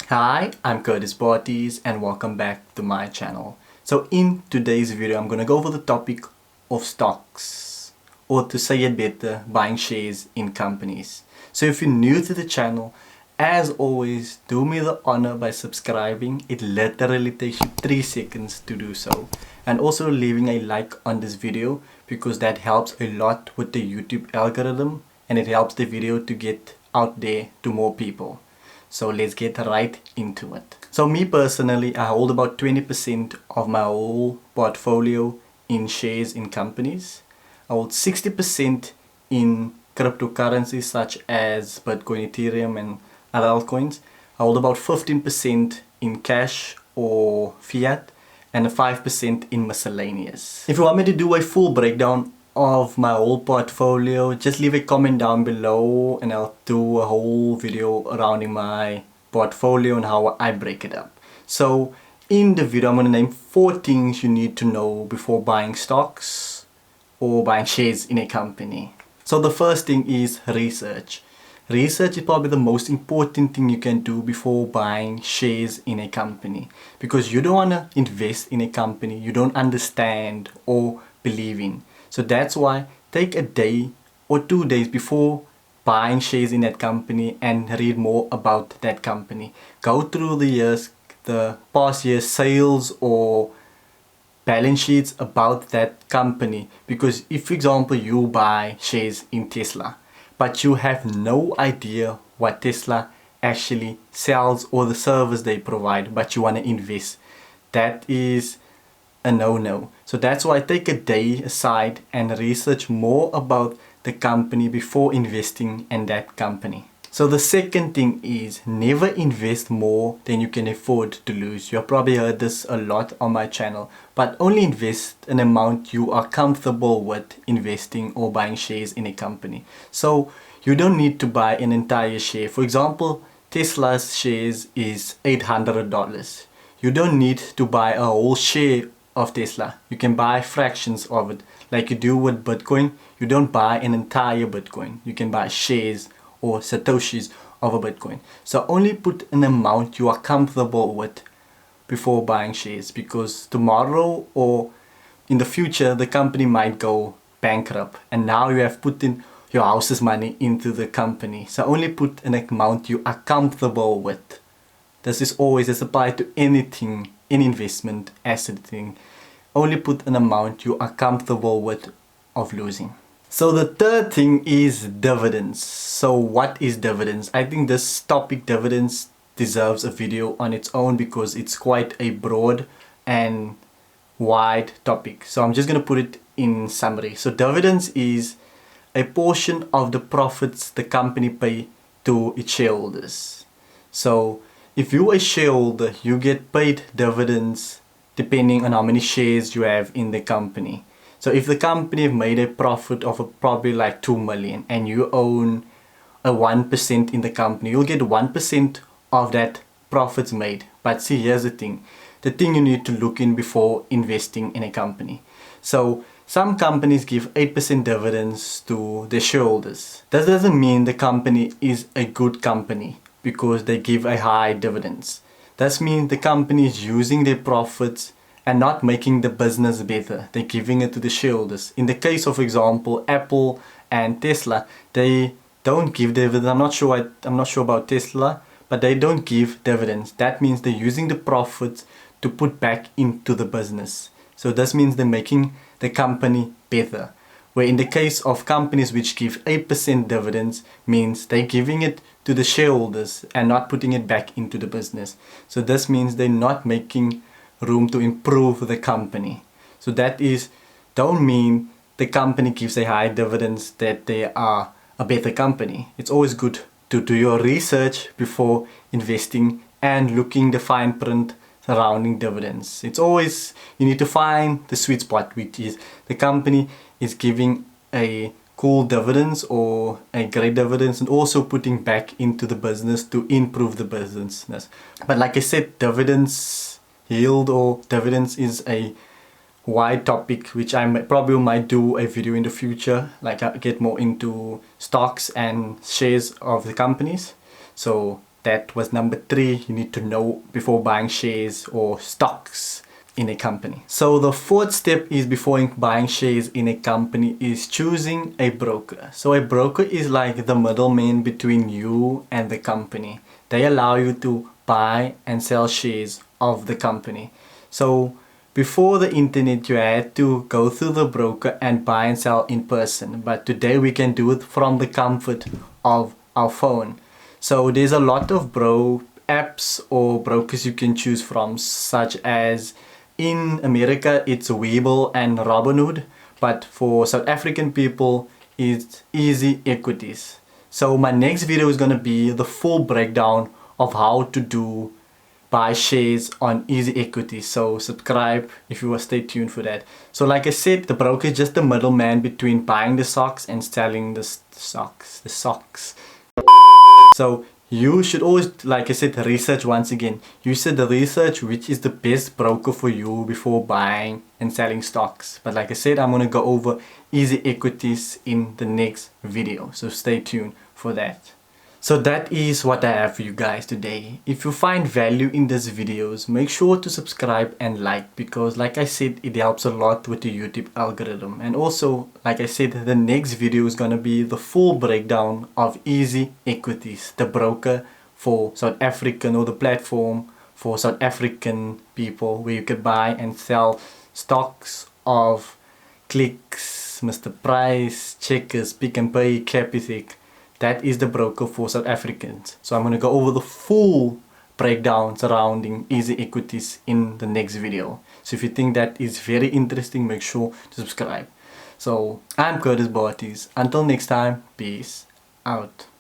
Hi, I'm Curtis Bottis and welcome back to my channel. So in today's video, I'm gonna go over the topic of stocks, or to say it better, buying shares in companies. So if you're new to the channel, as always, do me the honor by subscribing. It literally takes you 3 seconds to do so. And also leaving a like on this video because that helps a lot with the YouTube algorithm and it helps the video to get out there to more people. So let's get right into it. So me personally, I hold about 20% of my whole portfolio in shares in companies. I hold 60% in cryptocurrencies such as Bitcoin, Ethereum and other altcoins. I hold about 15% in cash or fiat and 5% in miscellaneous. If you want me to do a full breakdown of my whole portfolio, just leave a comment down below and I'll do a whole video around my portfolio and how I break it up. So in the video I'm going to name 4 things you need to know before buying stocks or buying shares in a company. So the first thing is research. Research is probably the most important thing you can do before buying shares in a company, because you don't want to invest in a company you don't understand or believe in. So that's why take a day or 2 days before buying shares in that company and read more about that company. Go through the past year's sales or balance sheets about that company, because if for example you buy shares in Tesla but you have no idea what Tesla actually sells or the service they provide, but you want to invest, that is a no-no. So that's why take a day aside and research more about the company before investing in that company. So the second thing is never invest more than you can afford to lose. You have probably heard this a lot on my channel, but only invest an amount you are comfortable with investing or buying shares in a company. So you don't need to buy an entire share. For example, Tesla's shares is $800. You don't need to buy a whole share of Tesla. You can buy fractions of it like you do with Bitcoin. You don't buy an entire Bitcoin. You can buy shares or satoshis of a Bitcoin. So only put an amount you are comfortable with before buying shares, because tomorrow or in the future the company might go bankrupt and now you have put in your house's money into the company. So only put an amount you are comfortable with. This is always applied to anything, any investment, asset thing. Only put an amount you are comfortable with of losing. So the third thing is dividends. So what is dividends? I think this topic, dividends, deserves a video on its own because it's quite a broad and wide topic. So I'm just going to put it in summary. So dividends is a portion of the profits the company pay to its shareholders. So if you're a shareholder, you get paid dividends depending on how many shares you have in the company. So if the company have made a profit of probably like 2 million and you own a 1% in the company, you'll get 1% of that profits made. But see, here's the thing you need to look in before investing in a company. So some companies give 8% dividends to their shareholders. That doesn't mean the company is a good company because they give a high dividends. That means the company is using their profits and not making the business better. They're giving it to the shareholders. In the case of, for example, Apple and Tesla, they don't give dividends. I'm not sure about Tesla, but they don't give dividends. That means they're using the profits to put back into the business. So this means they're making the company better. Where in the case of companies which give 8% dividends, means they're giving it to the shareholders and not putting it back into the business. So this means they're not making room to improve the company. So that is, don't mean the company gives a high dividends that they are a better company. It's always good to do your research before investing and looking the fine print surrounding dividends. It's always, you need to find the sweet spot, which is the company is giving a cool dividends or a great dividends and also putting back into the business to improve the business. But like I said, dividends yield or dividends is a wide topic which I probably might do a video in the future, like I get more into stocks and shares of the companies. So That was number 3 you need to know before buying shares or stocks in a company. So the 4th step is before buying shares in a company is choosing a broker. So a broker is like the middleman between you and the company. They allow you to buy and sell shares of the company. So before the internet you had to go through the broker and buy and sell in person, but today we can do it from the comfort of our phone. So there's a lot of apps or brokers you can choose from, such as in America it's Webull and Robinhood, but for South African people it's Easy Equities. So my next video is going to be the full breakdown of how to buy shares on Easy Equities. So subscribe if you will, stay tuned for that. So like I said, the broker is just the middleman between buying the stocks and selling the stocks. So you should always, like I said, research once again. You should research which is the best broker for you before buying and selling stocks. But like I said, I'm going to go over Easy Equities in the next video. So stay tuned for that. So that is what I have for you guys today. If you find value in these videos, make sure to subscribe and like, because like I said, it helps a lot with the YouTube algorithm. And also, like I said, the next video is gonna be the full breakdown of Easy Equities, the broker for South African, or the platform for South African people where you can buy and sell stocks of Clicks, Mr. Price, Checkers, Pick n Pay, Capitec. That is the broker for South Africans. So I'm going to go over the full breakdown surrounding Easy Equities in the next video. So if you think that is very interesting, make sure to subscribe. So I'm Curtis Barties. Until next time, peace out.